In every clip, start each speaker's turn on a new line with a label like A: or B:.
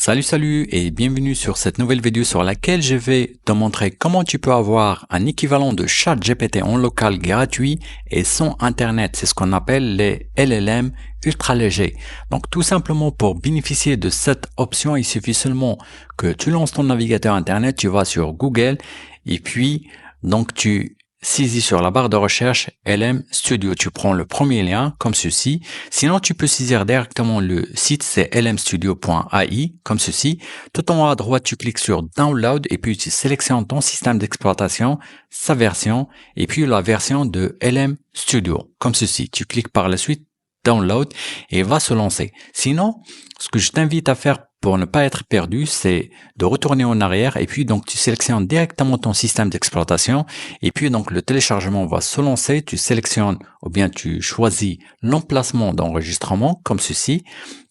A: Salut et bienvenue sur cette nouvelle vidéo sur laquelle je vais te montrer comment tu peux avoir un équivalent de ChatGPT en local gratuit et sans internet. C'est ce qu'on appelle les LLM ultra légers. Donc tout simplement pour bénéficier de cette option, il suffit seulement que tu lances ton navigateur internet, tu vas sur Google et puis donc tu saisis sur la barre de recherche LM Studio. Tu prends le premier lien comme ceci. Sinon, tu peux saisir directement le site, c'est lmstudio.ai comme ceci. Tout en haut à droite, tu cliques sur Download et puis tu sélectionnes ton système d'exploitation, sa version et puis la version de LM Studio comme ceci. Tu cliques par la suite Download et il va se lancer. Sinon, ce que je t'invite à faire pour ne pas être perdu, c'est de retourner en arrière et puis donc tu sélectionnes directement ton système d'exploitation et puis donc le téléchargement va se lancer. Tu sélectionnes ou bien tu choisis l'emplacement d'enregistrement comme ceci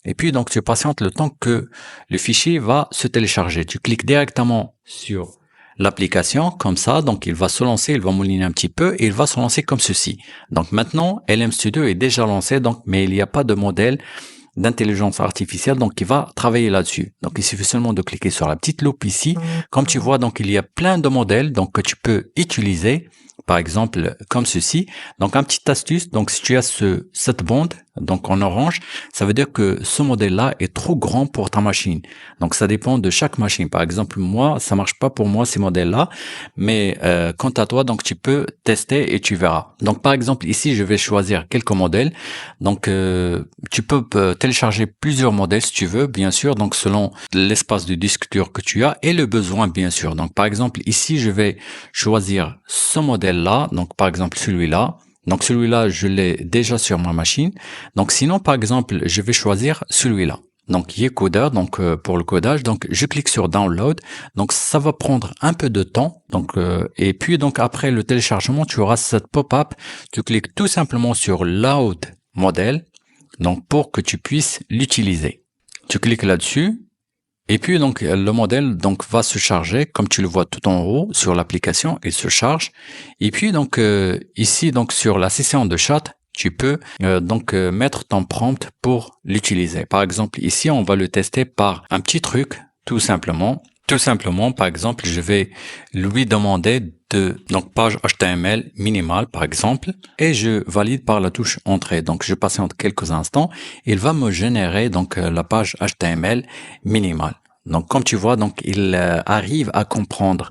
A: et puis donc tu patientes le temps que le fichier va se télécharger. Tu cliques directement sur l'application comme ça, donc il va se lancer, il va mouliner un petit peu et il va se lancer comme ceci. Donc maintenant, LM Studio est déjà lancé, donc mais il n'y a pas de modèle d'intelligence artificielle, donc il va travailler là-dessus. Donc il suffit seulement de cliquer sur la petite loupe ici. Comme tu vois, donc il y a plein de modèles donc que tu peux utiliser, par exemple comme ceci. Donc un petit astuce, donc si tu as cette bande donc en orange, ça veut dire que ce modèle-là est trop grand pour ta machine. Donc ça dépend de chaque machine. Par exemple, moi, ça marche pas pour moi ces modèles-là, mais quant à toi, donc tu peux tester et tu verras. Donc par exemple, ici, je vais choisir quelques modèles. Donc tu peux télécharger plusieurs modèles si tu veux, bien sûr, donc selon l'espace de disque dur que tu as et le besoin, bien sûr. Donc par exemple, ici, je vais choisir ce modèle-là, donc par exemple celui-là. Donc celui-là, je l'ai déjà sur ma machine. Donc sinon, par exemple, je vais choisir celui-là. Donc il est codeur, donc pour le codage, donc je clique sur Download. Donc ça va prendre un peu de temps. Donc et puis donc après le téléchargement, tu auras cette pop-up. Tu cliques tout simplement sur Load Model, donc pour que tu puisses l'utiliser. Tu cliques là-dessus. Et puis donc le modèle donc va se charger comme tu le vois tout en haut sur l'application, il se charge. Et puis donc ici donc sur la session de chat, tu peux mettre ton prompt pour l'utiliser. Par exemple ici on va le tester par un petit truc tout simplement. Tout simplement, par exemple, je vais lui demander donc page HTML minimale, par exemple, et je valide par la touche entrée. Donc, je patiente quelques instants. Il va me générer donc la page HTML minimale. Donc, comme tu vois, donc il arrive à comprendre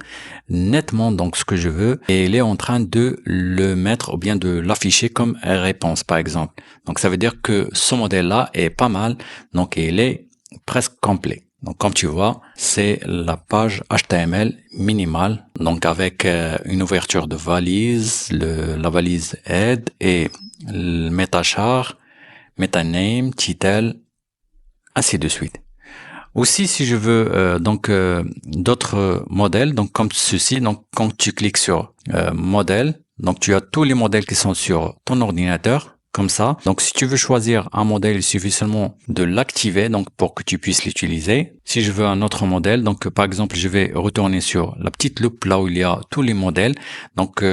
A: nettement donc ce que je veux et il est en train de le mettre ou bien de l'afficher comme réponse, par exemple. Donc, ça veut dire que ce modèle-là est pas mal. Donc, il est presque complet. Donc, comme tu vois, c'est la page HTML minimale, donc avec une ouverture de valise, la valise head et le metachar, metaname, title, ainsi de suite. Aussi, si je veux d'autres modèles, donc comme ceci, donc quand tu cliques sur modèle, donc tu as tous les modèles qui sont sur ton ordinateur. Comme ça. Donc, si tu veux choisir un modèle, il suffit seulement de l'activer, donc pour que tu puisses l'utiliser. Si je veux un autre modèle, donc par exemple, je vais retourner sur la petite loupe là où il y a tous les modèles. Donc,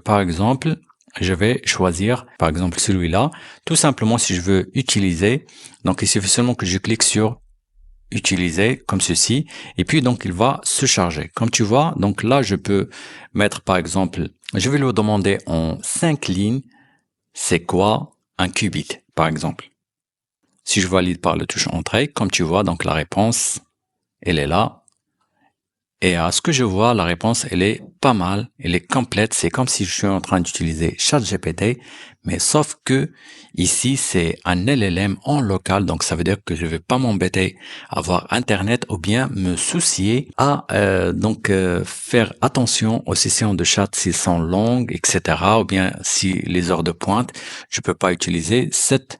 A: par exemple, je vais choisir, par exemple, celui-là. Tout simplement, si je veux utiliser, donc il suffit seulement que je clique sur utiliser comme ceci. Et puis, donc, il va se charger. Comme tu vois, donc là, je peux mettre, par exemple, je vais lui demander en 5 lignes, c'est quoi un qubit, par exemple. Si je valide par la touche entrée, comme tu vois, donc la réponse, elle est là. Et à ce que je vois, la réponse, elle est pas mal, elle est complète. C'est comme si je suis en train d'utiliser ChatGPT, mais sauf que ici, c'est un LLM en local. Donc, ça veut dire que je vais pas m'embêter à avoir Internet ou bien me soucier à faire attention aux sessions de chat s'ils sont longues, etc. Ou bien si les heures de pointe, je peux pas utiliser cette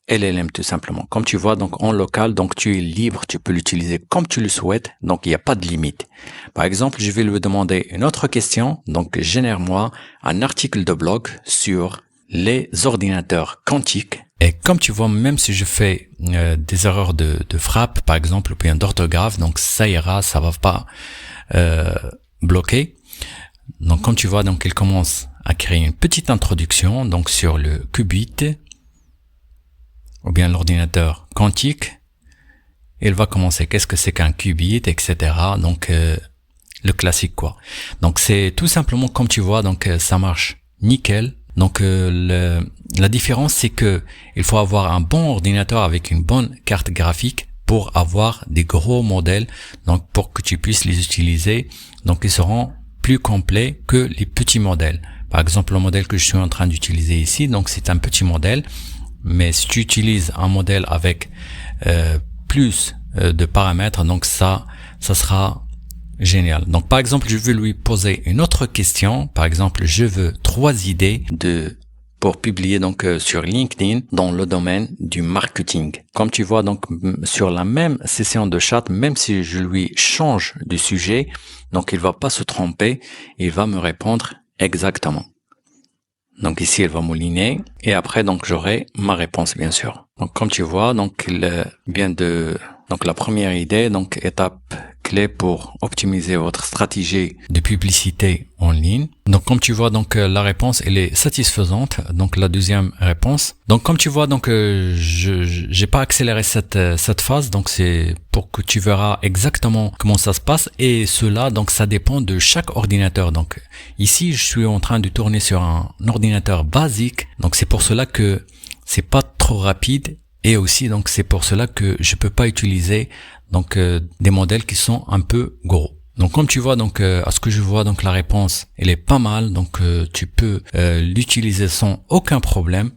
A: LLM tout simplement. Comme tu vois, donc en local, donc tu es libre, tu peux l'utiliser comme tu le souhaites, donc il n'y a pas de limite. Par exemple, je vais lui demander une autre question, donc génère-moi un article de blog sur les ordinateurs quantiques. Et comme tu vois, même si je fais des erreurs de frappe, par exemple, ou bien d'orthographe, donc ça ira, ça va pas bloquer. Donc comme tu vois, donc il commence à créer une petite introduction donc sur le qubit, ou bien l'ordinateur quantique. il va commencer. Qu'est-ce que c'est qu'un qubit, etc. Donc, le classique, quoi. Donc, c'est tout simplement comme tu vois, donc, ça marche nickel. Donc, la différence, c'est que il faut avoir un bon ordinateur avec une bonne carte graphique pour avoir des gros modèles, donc pour que tu puisses les utiliser. Donc, ils seront plus complets que les petits modèles. Par exemple, le modèle que je suis en train d'utiliser ici, donc c'est un petit modèle, mais si tu utilises un modèle avec plus de paramètres, donc ça sera génial. Donc par exemple, je veux lui poser une autre question. Par exemple, je veux 3 idées pour publier donc sur LinkedIn dans le domaine du marketing. Comme tu vois donc sur la même session de chat, même si je lui change de sujet, donc il va pas se tromper, il va me répondre exactement. Donc ici, elle va mouliner et après donc j'aurai ma réponse bien sûr. Donc comme tu vois, donc il vient donc la première idée, donc étape clé pour optimiser votre stratégie de publicité en ligne. Donc comme tu vois, donc la réponse elle est satisfaisante. Donc la deuxième réponse. Donc comme tu vois, donc j'ai pas accéléré cette phase. Donc c'est pour que tu verras exactement comment ça se passe et cela donc ça dépend de chaque ordinateur. Donc ici je suis en train de tourner sur un ordinateur basique. Donc c'est pour cela que c'est pas trop rapide. Et aussi, donc, c'est pour cela que je peux pas utiliser, donc, des modèles qui sont un peu gros. Donc, comme tu vois, donc, à ce que je vois, donc, la réponse, elle est pas mal. Donc, tu peux l'utiliser sans aucun problème.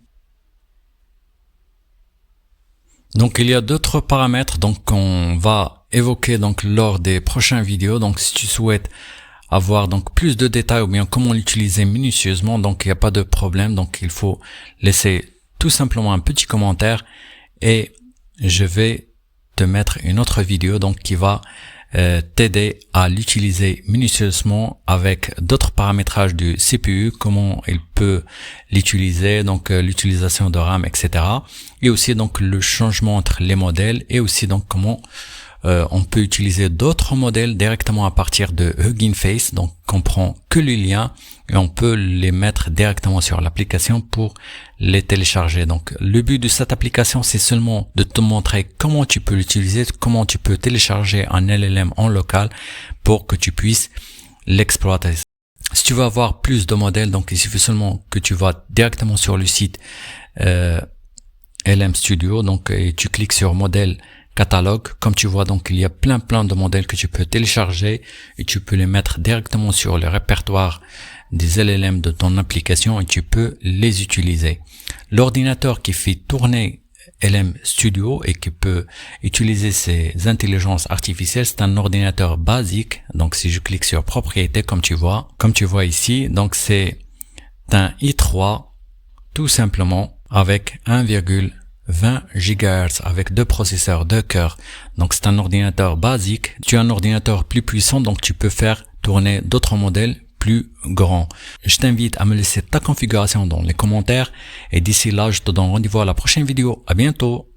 A: Donc, il y a d'autres paramètres, donc, qu'on va évoquer, donc, lors des prochaines vidéos. Donc, si tu souhaites avoir, donc, plus de détails ou bien comment l'utiliser minutieusement, donc, il n'y a pas de problème. Donc, il faut laisser tout simplement un petit commentaire et je vais te mettre une autre vidéo donc qui va t'aider à l'utiliser minutieusement avec d'autres paramétrages du CPU, comment il peut l'utiliser, donc l'utilisation de RAM, etc. Et aussi donc le changement entre les modèles et aussi donc comment on peut utiliser d'autres modèles directement à partir de Hugging Face. Donc, on prend que les liens et on peut les mettre directement sur l'application pour les télécharger. Donc, le but de cette application, c'est seulement de te montrer comment tu peux l'utiliser, comment tu peux télécharger un LLM en local pour que tu puisses l'exploiter. Si tu veux avoir plus de modèles, donc il suffit seulement que tu vas directement sur le site LM Studio, donc et tu cliques sur modèle catalogue. Comme tu vois, donc il y a plein de modèles que tu peux télécharger et tu peux les mettre directement sur le répertoire des LLM de ton application et tu peux les utiliser. L'ordinateur qui fait tourner LM Studio et qui peut utiliser ces intelligences artificielles, c'est un ordinateur basique. Donc si je clique sur propriétés, comme tu vois ici, donc c'est un i3 tout simplement avec 1,20 GHz avec 2 processeurs de cœur. Donc c'est un ordinateur basique. Tu as un ordinateur plus puissant, donc tu peux faire tourner d'autres modèles plus grands. Je t'invite à me laisser ta configuration dans les commentaires et d'ici là, je te donne rendez-vous à la prochaine vidéo. À bientôt.